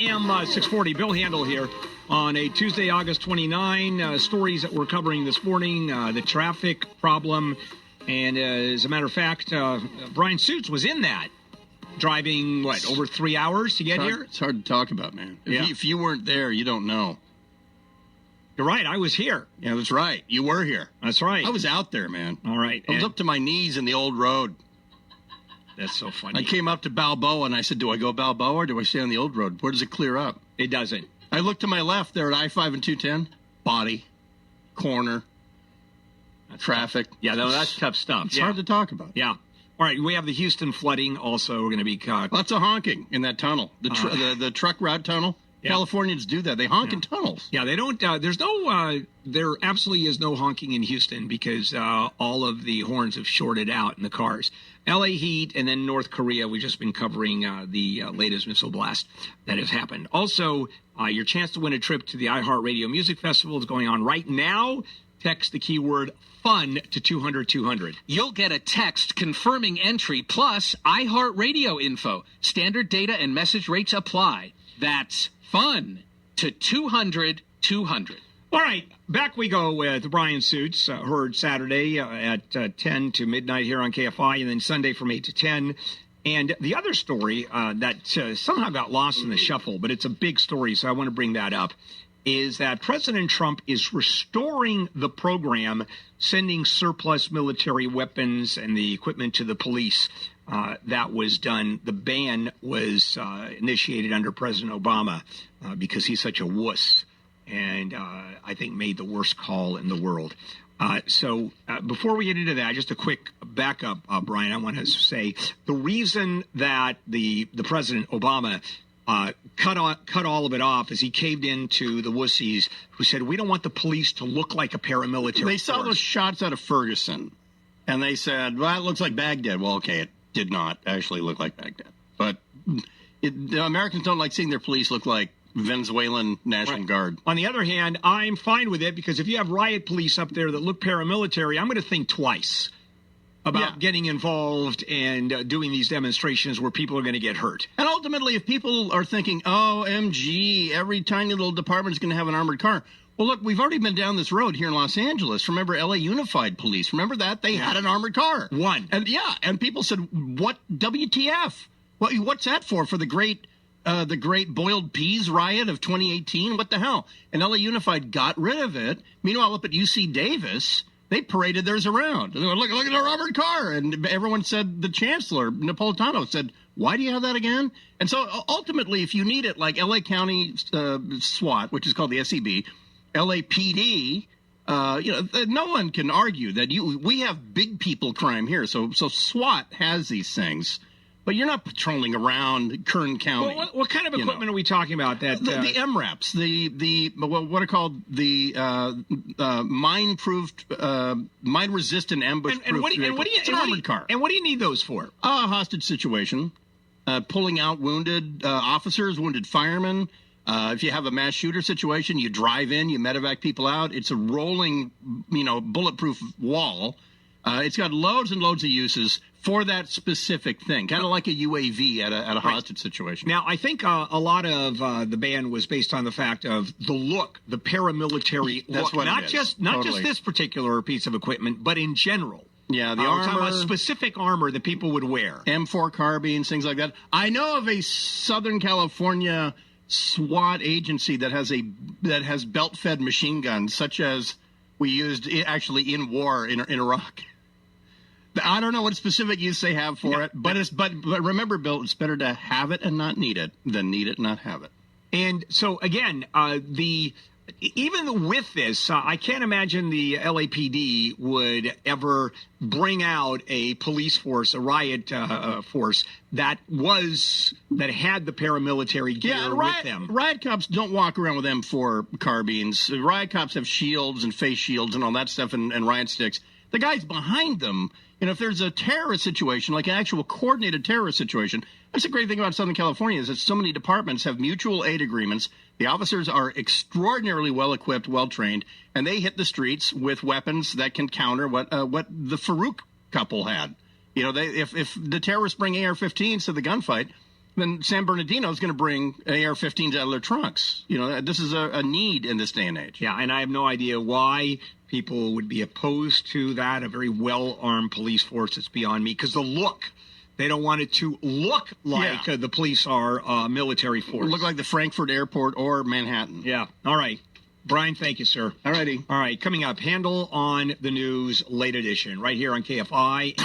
AM 640, Bill Handel here on a Tuesday, August 29. Stories that we're covering this morning, the traffic problem. And as a matter of fact, Bryan Suits was in that, driving, over 3 hours to get here? It's hard to talk about, man. If you weren't there, you don't know. You're right. I was here. Yeah, that's right. You were here. That's right. I was out there, man. All right. I was up to my knees in the old road. That's so funny. I came up to Balboa, and I said, do I go Balboa or do I stay on the old road? Where does it clear up? It doesn't. I looked to my left there at I-5 and 210. Body. Corner. Traffic. Yeah, that's tough stuff. It's hard to talk about. Yeah. All right, we have the Houston flooding also. We're going to be lots of honking in that tunnel, the truck route tunnel. Yeah. Californians do that. They honk in tunnels. Yeah, they don't. There absolutely is no honking in Houston because all of the horns have shorted out in the cars. LA heat and then North Korea. We've just been covering the latest missile blast that has happened. Also, your chance to win a trip to the iHeartRadio Music Festival is going on right now. Text the keyword FUN to 200-200. You'll get a text confirming entry plus iHeartRadio info. Standard data and message rates apply. That's FUN to 200-200. All right, back we go with Bryan Suits, heard Saturday at 10 to midnight here on KFI, and then Sunday from 8 to 10. And the other story that somehow got lost in the shuffle, but it's a big story, so I want to bring that up, is that President Trump is restoring the program, sending surplus military weapons and the equipment to the police. That was done. The ban was initiated under President Obama because he's such a wuss and I think made the worst call in the world. So before we get into that, just a quick backup, Bryan, I want to say the reason that the President Obama cut all of it off as he caved into the wussies who said, we don't want the police to look like a paramilitary They saw force. those shots out of Ferguson, and they said, well, it looks like Baghdad. Well, okay, it did not actually look like Baghdad. But the Americans don't like seeing their police look like Venezuelan National Guard. On the other hand, I'm fine with it because if you have riot police up there that look paramilitary, I'm going to think twice about getting involved and doing these demonstrations where people are going to get hurt. And ultimately, if people are thinking, oh, MG, every tiny little department is going to have an armored car. Well, look, we've already been down this road here in Los Angeles. Remember LA Unified Police? Remember that? They had an armored car. One. And people said, what WTF? What's that for? For the great boiled peas riot of 2018? What the hell? And LA Unified got rid of it. Meanwhile, up at UC Davis, they paraded theirs around. And they went, look at our armored car. And everyone said, the chancellor, Napolitano, said, why do you have that again? And so ultimately, if you need it, like LA County SWAT, which is called the SEB, LAPD, no one can argue that we have big people crime here. So SWAT has these things. But you're not patrolling around Kern County. Well, what kind of equipment are we talking about? That the MRAPs, what are called the mine-resistant ambush-proof. It's an armored car. And what do you need those for? A hostage situation, pulling out wounded officers, wounded firemen. If you have a mass shooter situation, you drive in, you medevac people out. It's a rolling, bulletproof wall. It's got loads and loads of uses for that specific thing, kind of like a UAV at a hostage situation. Now, I think a lot of the ban was based on the fact of the look, the paramilitary That's look. what Not it is. just Totally. this particular piece of equipment, but in general. Yeah, the we're talking armor, about specific armor that people would wear. M4 carbines, things like that. I know of a Southern California SWAT agency that has belt-fed machine guns, such as we used actually in war in Iraq. I don't know what specific use they have for it, but remember, Bill, it's better to have it and not need it than need it and not have it. And so again, even with this, I can't imagine the LAPD would ever bring out a police force, a riot force that had the paramilitary gear with them. Riot cops don't walk around with M4 carbines. Riot cops have shields and face shields and all that stuff and riot sticks. The guys behind them, if there's a terrorist situation, like an actual coordinated terrorist situation, that's the great thing about Southern California is that so many departments have mutual aid agreements. The officers are extraordinarily well-equipped, well-trained, and they hit the streets with weapons that can counter what the Farouk couple had. If the terrorists bring AR-15s to the gunfight, then San Bernardino is going to bring AR-15s out of their trunks. You know, this is a need in this day and age. Yeah, and I have no idea why people would be opposed to that. A very well-armed police force. It's beyond me, because the look. They don't want it to look like the police are a military force. Look like the Frankfurt Airport or Manhattan. Yeah. All right. Bryan, thank you, sir. All righty. All right. Coming up, Handel on the News, late edition, right here on KFI.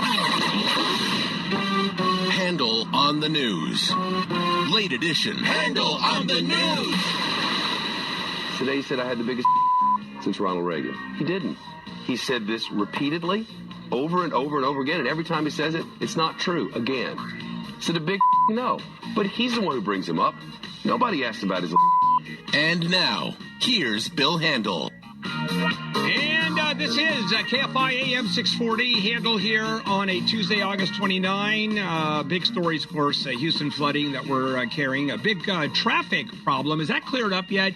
Handel on the News. Late edition. Handel on the News. Today he said I had the biggest since Ronald Reagan. He didn't. He said this repeatedly, over and over and over again, and every time he says it, it's not true again. So the big no. But he's the one who brings him up. Nobody asked about his. And now, here's Bill Handel. And this is KFI AM 640, Handel here on a Tuesday, August 29. Big stories, of course, Houston flooding that we're carrying. A big traffic problem. Is that cleared up yet?